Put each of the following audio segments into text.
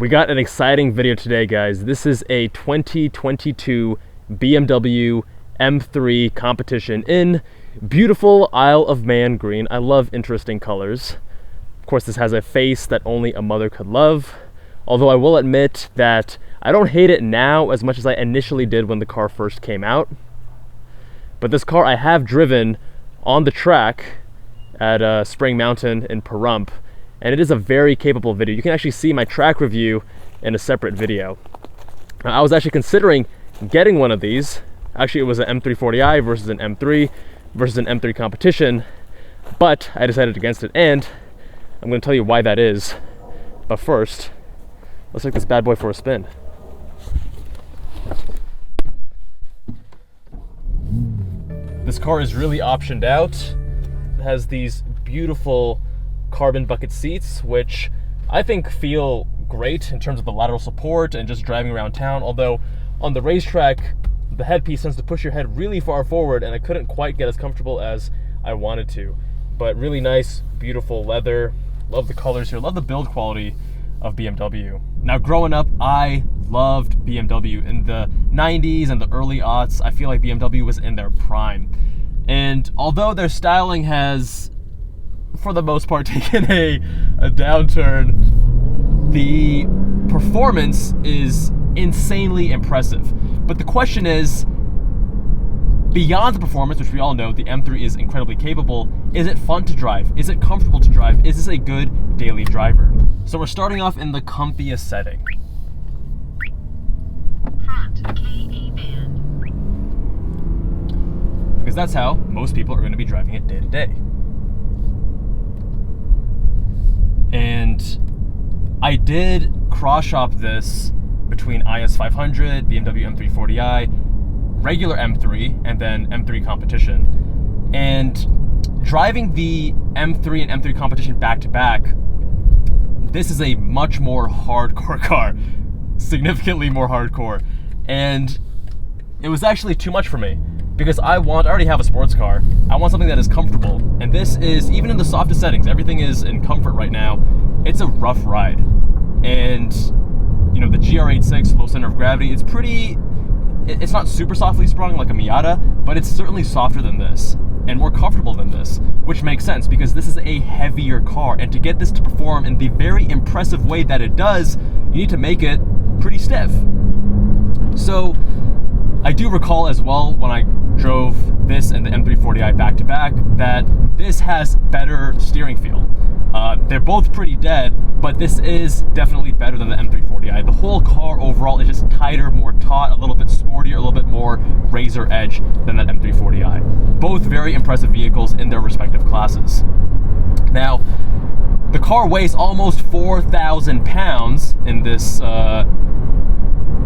We got an exciting video today, guys. This is a 2022 BMW M3 Competition in beautiful Isle of Man green. I love interesting colors. Of course, this has a face that only a mother could love. Although I will admit that I don't hate it now as much as I initially did when the car first came out. But this car I have driven on the track at Spring Mountain in Pahrump, and it is a very capable video. You can actually see my track review in a separate video. Now, I was actually considering getting one of these. Actually, it was an M340i versus an M3 versus an M3 Competition, but I decided against it, and I'm going to tell you why that is. But first, let's take this bad boy for a spin. This car is really optioned out. It has these beautiful carbon bucket seats, which I think feel great in terms of the lateral support and just driving around town. Although on the racetrack, the headpiece tends to push your head really far forward, and I couldn't quite get as comfortable as I wanted to. But really nice, beautiful leather. Love the colors here. Love the build quality of BMW. Now, growing up, I loved BMW. In the 90s and the early aughts, I feel like BMW was in their prime. And although their styling has, for the most part, taken a downturn, the performance is insanely impressive. But the question is, beyond the performance, which we all know the M3 is incredibly capable, is it fun to drive? Is it comfortable to drive? Is this a good daily driver? So we're starting off in the comfiest setting. Front KE band. Because that's how most people are going to be driving it day to day. And I did cross-shop this between IS500, BMW M340i, regular M3, and then M3 Competition. And driving the M3 and M3 Competition back to back, this is a much more hardcore car, significantly more hardcore. And it was actually too much for me because I already have a sports car. I want something that is comfortable. And this is, even in the softest settings, everything is in comfort right now. It's a rough ride. And, you know, the GR86 low center of gravity, it's not super softly sprung like a Miata, but it's certainly softer than this and more comfortable than this, which makes sense because this is a heavier car, and to get this to perform in the very impressive way that it does, you need to make it pretty stiff. So I do recall as well when I drove this and the M340i back to back that this has better steering feel. They're both pretty dead, but this is definitely better than the M340i. The whole car overall is just tighter, more taut, a little bit sportier, a little bit more razor edge than that M340i. Both very impressive vehicles in their respective classes. Now, the car weighs almost 4,000 pounds in this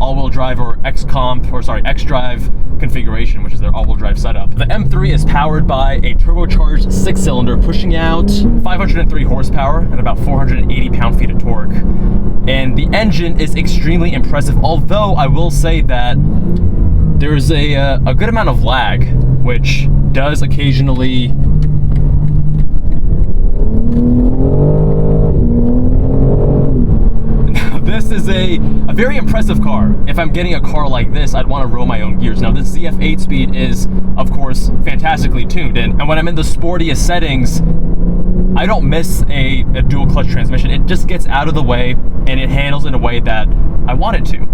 all-wheel drive or xDrive configuration, which is their all-wheel drive setup. The M3 is powered by a turbocharged 6-cylinder pushing out 503 horsepower and about 480 pound-feet of torque. And the engine is extremely impressive, although I will say that there's a good amount of lag, which does occasionally This is a very impressive car. If I'm getting a car like this, I'd want to roll my own gears. Now, this ZF8 speed is, of course, fantastically tuned, and when I'm in the sportiest settings, I don't miss a dual clutch transmission. It just gets out of the way, and it handles in a way that I want it to.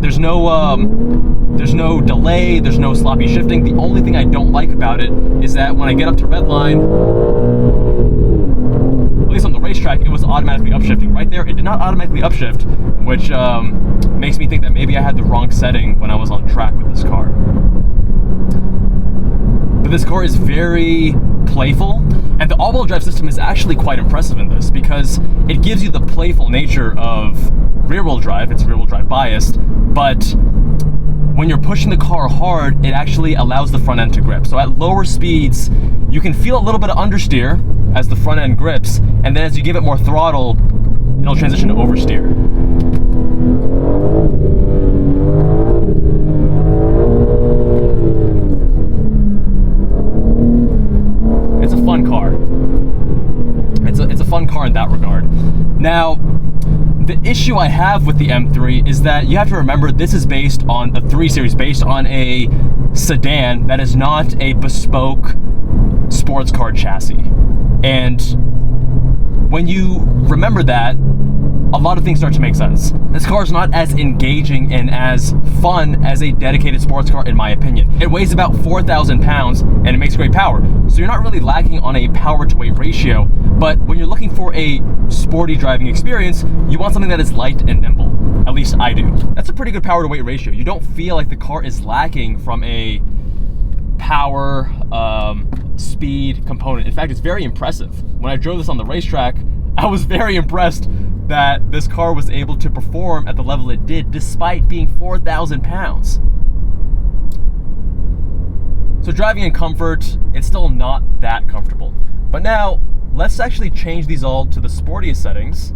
There's no delay, there's no sloppy shifting. The only thing I don't like about it is that when I get up to red line, at least on the racetrack, it was automatically upshifting. Right there, it did not automatically upshift, which makes me think that maybe I had the wrong setting when I was on track with this car. But this car is very playful, and the all-wheel drive system is actually quite impressive in this because it gives you the playful nature of rear-wheel drive. It's rear-wheel drive biased, but when you're pushing the car hard, it actually allows the front end to grip. So at lower speeds, you can feel a little bit of understeer as the front end grips, and then as you give it more throttle, it'll transition to oversteer. It's a fun car. It's a fun car in that regard. Now, The issue I have with the M3 is that you have to remember this is based on a 3 Series, based on a sedan that is not a bespoke sports car chassis. And when you remember that, a lot of things start to make sense. This car is not as engaging and as fun as a dedicated sports car, in my opinion. It weighs about 4,000 pounds and it makes great power. So you're not really lacking on a power to weight ratio, but when you're looking for a sporty driving experience, you want something that is light and nimble. At least I do. That's a pretty good power to weight ratio. You don't feel like the car is lacking from a power, speed component. In fact, it's very impressive. When I drove this on the racetrack, I was very impressed that this car was able to perform at the level it did despite being 4,000 pounds. So driving in comfort, it's still not that comfortable. But now, let's actually change these all to the sportiest settings.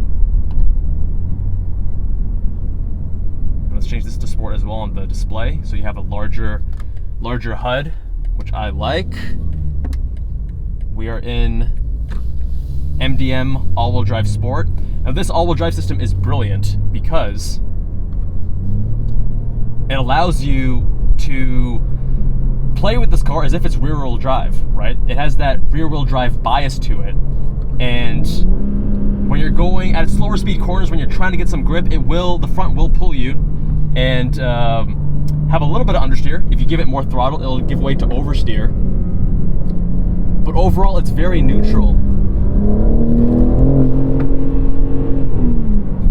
And let's change this to sport as well on the display, so you have a larger HUD, which I like. We are in MDM all-wheel drive sport. Now this all-wheel drive system is brilliant because it allows you to play with this car as if it's rear-wheel drive, right? It has that rear-wheel drive bias to it, and when you're going at slower speed corners, when you're trying to get some grip, the front will pull you and have a little bit of understeer. If you give it more throttle, it'll give way to oversteer. But overall, it's very neutral.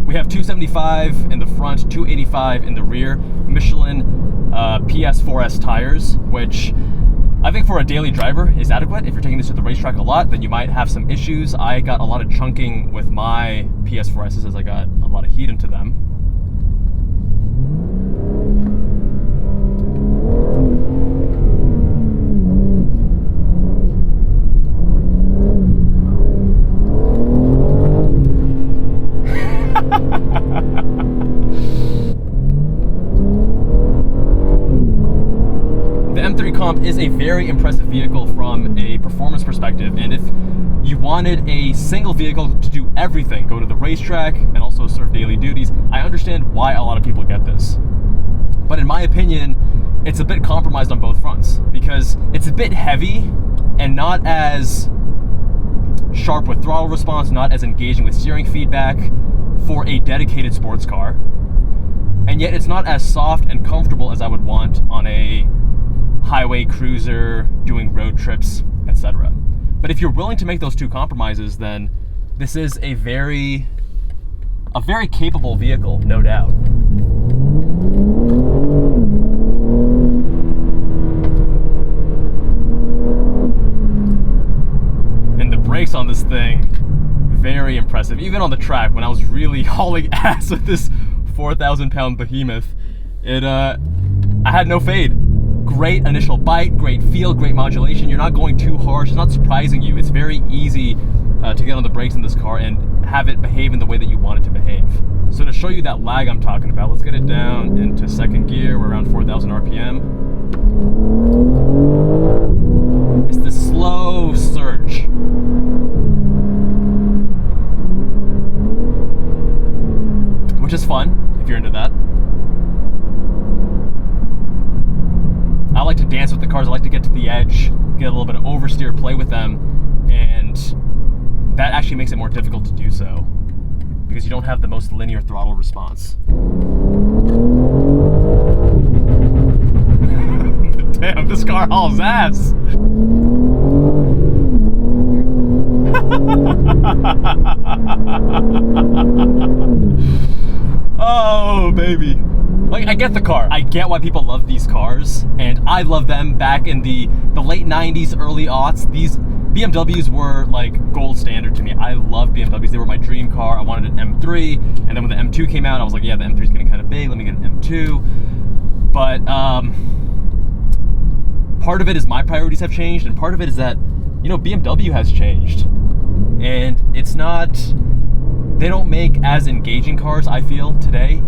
We have 275 in the front, 285 in the rear, Michelin PS4S tires, which I think for a daily driver is adequate. If you're taking this to the racetrack a lot, then you might have some issues. I got a lot of chunking with my PS4Ss as I got a lot of heat into them. The M3 Comp is a very impressive vehicle from a performance perspective, and if you wanted a single vehicle to do everything, go to the racetrack and also serve daily duties, I understand why a lot of people get this. But in my opinion, it's a bit compromised on both fronts because it's a bit heavy and not as sharp with throttle response, not as engaging with steering feedback for a dedicated sports car. And yet it's not as soft and comfortable as I would want on a highway cruiser, doing road trips, etc. But if you're willing to make those two compromises, then this is a very capable vehicle, no doubt. And the brakes on this thing, very impressive. Even on the track, when I was really hauling ass with this 4,000 pound behemoth, I had no fade. Great initial bite, great feel, great modulation. You're not going too harsh, it's not surprising you. It's very easy to get on the brakes in this car and have it behave in the way that you want it to behave. So to show you that lag I'm talking about, let's get it down into second gear. We're around 4,000 RPM. It's the slow surge. Which is fun, if you're into that. I like to dance with the cars, I like to get to the edge, get a little bit of oversteer, play with them, and that actually makes it more difficult to do so because you don't have the most linear throttle response. Damn, this car hauls ass! Oh, baby. Like, I get the car. I get why people love these cars, and I love them back in the late 90s, early aughts. These BMWs were like gold standard to me. I love BMWs. They were my dream car. I wanted an M3, and then when the M2 came out, I was like, yeah, the M3 is getting kind of big. Let me get an M2. But part of it is my priorities have changed, and part of it is that, you know, BMW has changed. And it's not, they don't make as engaging cars, I feel, today.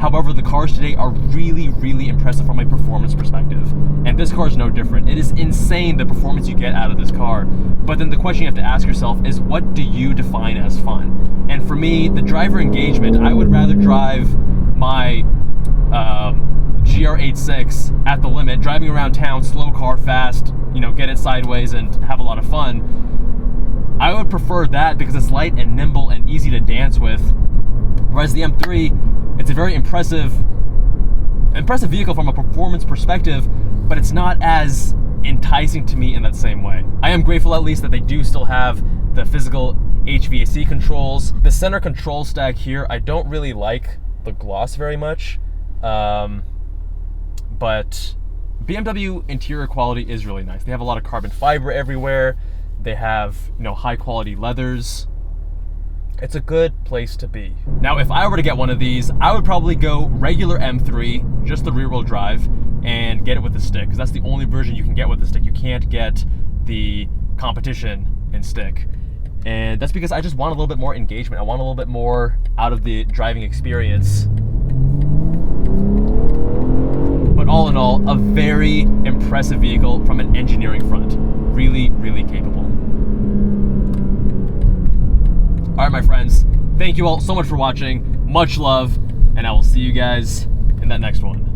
However, the cars today are really, really impressive from a performance perspective. And this car is no different. It is insane the performance you get out of this car. But then the question you have to ask yourself is, what do you define as fun? And for me, the driver engagement, I would rather drive my GR86 at the limit, driving around town, slow car, fast, you know, get it sideways and have a lot of fun. I would prefer that because it's light and nimble and easy to dance with. Whereas the M3, it's a very impressive vehicle from a performance perspective, but it's not as enticing to me in that same way. I am grateful at least that they do still have the physical HVAC controls. The center control stack here, I don't really like the gloss very much, but BMW interior quality is really nice. They have a lot of carbon fiber everywhere. They have, you know, high quality leathers. It's a good place to be. Now, if I were to get one of these, I would probably go regular M3, just the rear wheel drive, and get it with the stick, because that's the only version you can get with the stick. You can't get the Competition in stick. And that's because I just want a little bit more engagement. I want a little bit more out of the driving experience. But all in all, a very impressive vehicle from an engineering front. Really, really capable. All right, my friends, thank you all so much for watching. Much love, and I will see you guys in that next one.